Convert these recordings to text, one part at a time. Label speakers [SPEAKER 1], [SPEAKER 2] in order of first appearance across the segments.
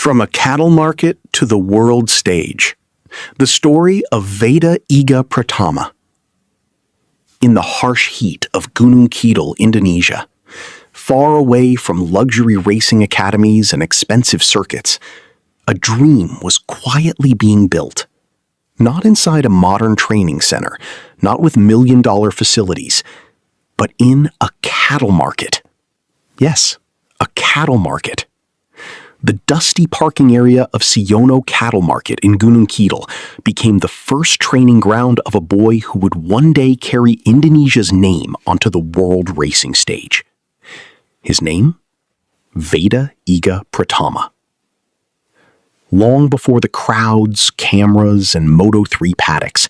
[SPEAKER 1] From a cattle market to the world stage, the story of Veda Ega Pratama. In the harsh heat of Gunungkidul, Indonesia, far away from luxury racing academies and expensive circuits, a dream was quietly being built. Not inside a modern training center, not with million-dollar facilities, but in a cattle market. Yes, a cattle market. The dusty parking area of Siyono Cattle Market in Gunungkidul became the first training ground of a boy who would one day carry Indonesia's name onto the world racing stage. His name? Veda Ega Pratama. Long before the crowds, cameras, and Moto3 paddocks,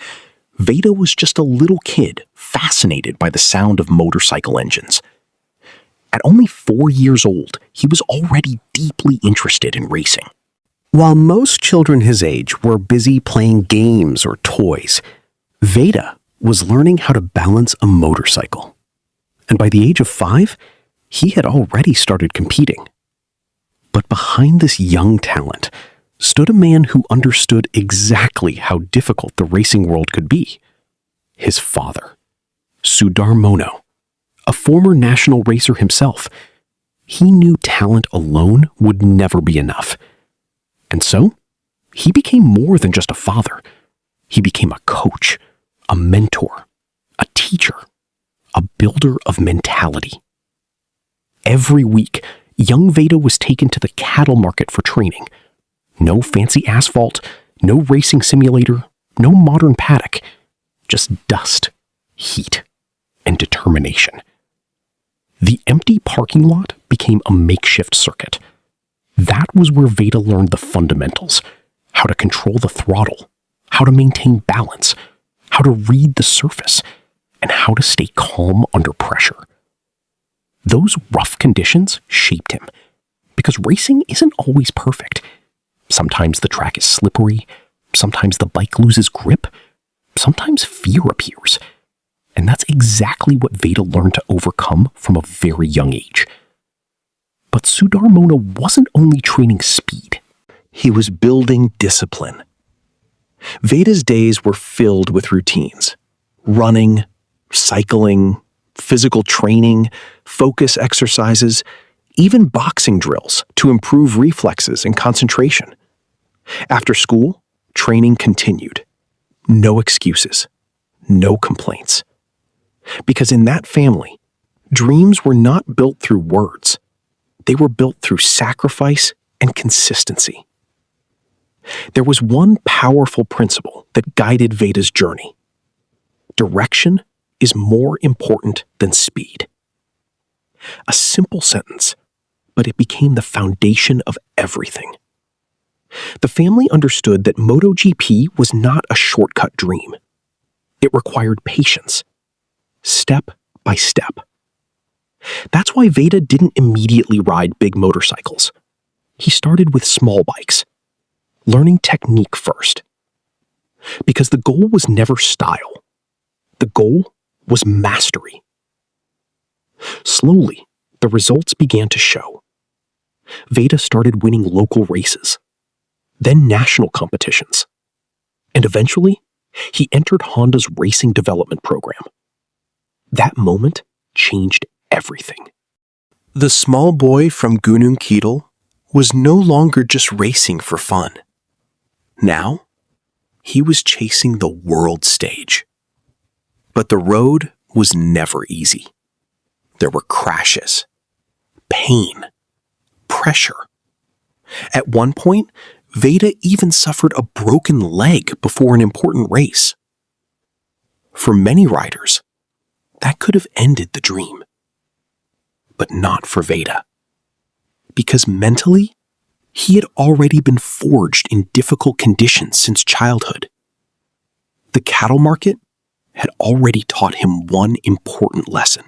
[SPEAKER 1] Veda was just a little kid fascinated by the sound of motorcycle engines. At only 4 years old, he was already deeply interested in racing.
[SPEAKER 2] While most children his age were busy playing games or toys, Veda was learning how to balance a motorcycle. And by the age of 5, he had already started competing. But behind this young talent stood a man who understood exactly how difficult the racing world could be. His father, Sudarmono, a former national racer himself. He knew talent alone would never be enough. And so, he became more than just a father. He became a coach, a mentor, a teacher, a builder of mentality. Every week, young Veda was taken to the cattle market for training. No fancy asphalt, no racing simulator, no modern paddock, just dust, heat, and determination. The empty parking lot became a makeshift circuit. That was where Veda learned the fundamentals: how to control the throttle, how to maintain balance, how to read the surface, and how to stay calm under pressure. Those rough conditions shaped him, because racing isn't always perfect. Sometimes the track is slippery, sometimes the bike loses grip, sometimes fear appears. And that's exactly what Veda learned to overcome from a very young age. But Sudarmono wasn't only training speed.
[SPEAKER 1] He was building discipline. Veda's days were filled with routines: running, cycling, physical training, focus exercises, even boxing drills to improve reflexes and concentration. After school, training continued. No excuses, no complaints. Because in that family, dreams were not built through words. They were built through sacrifice and consistency. There was one powerful principle that guided Veda's journey. Direction is more important than speed. A simple sentence, but it became the foundation of everything. The family understood that MotoGP was not a shortcut dream. It required patience, step by step. That's why Veda didn't immediately ride big motorcycles. He started with small bikes, learning technique first. Because the goal was never style. The goal was mastery. Slowly, the results began to show. Veda started winning local races, then national competitions, and eventually, he entered Honda's racing development program. That moment changed everything. The small boy from Gunungkidul was no longer just racing for fun. Now, he was chasing the world stage. But the road was never easy. There were crashes, pain, pressure. At one point, Veda even suffered a broken leg before an important race. For many riders, that could have ended the dream. But not for Veda. Because mentally, he had already been forged in difficult conditions since childhood. The cattle market had already taught him one important lesson.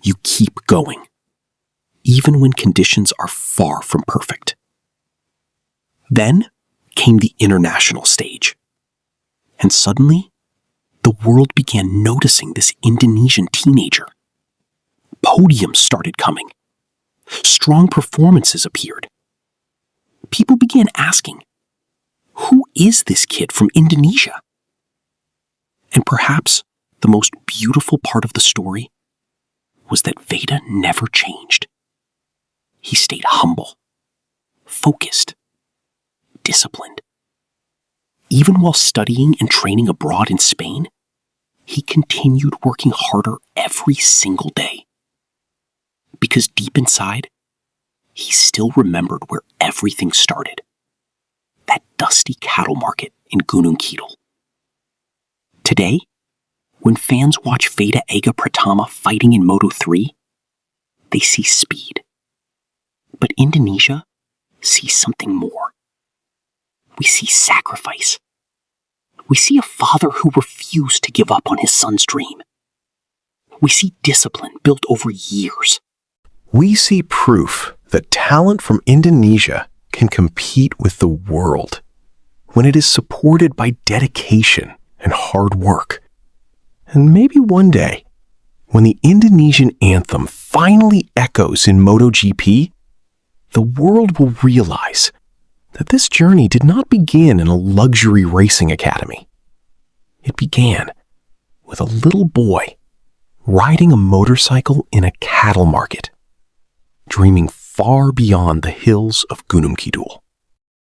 [SPEAKER 1] You keep going, even when conditions are far from perfect. Then came the international stage. And suddenly, the world began noticing this Indonesian teenager. Podiums started coming. Strong performances appeared. people began asking, who is this kid from Indonesia? And perhaps the most beautiful part of the story was that Veda never changed. He stayed humble, focused, disciplined. Even while studying and training abroad in Spain, he continued working harder every single day. Because deep inside, he still remembered where everything started. That dusty cattle market in Gunungkidul. Today, when fans watch Veda Ega Pratama fighting in Moto3, they see speed. But Indonesia sees something more. We see sacrifice. We see a father who refused to give up on his son's dream. We see discipline built over years.
[SPEAKER 2] We see proof that talent from Indonesia can compete with the world when it is supported by dedication and hard work. And maybe one day, when the Indonesian anthem finally echoes in MotoGP, the world will realize that this journey did not begin in a luxury racing academy. It began with a little boy riding a motorcycle in a cattle market, dreaming far beyond the hills of Gunungkidul.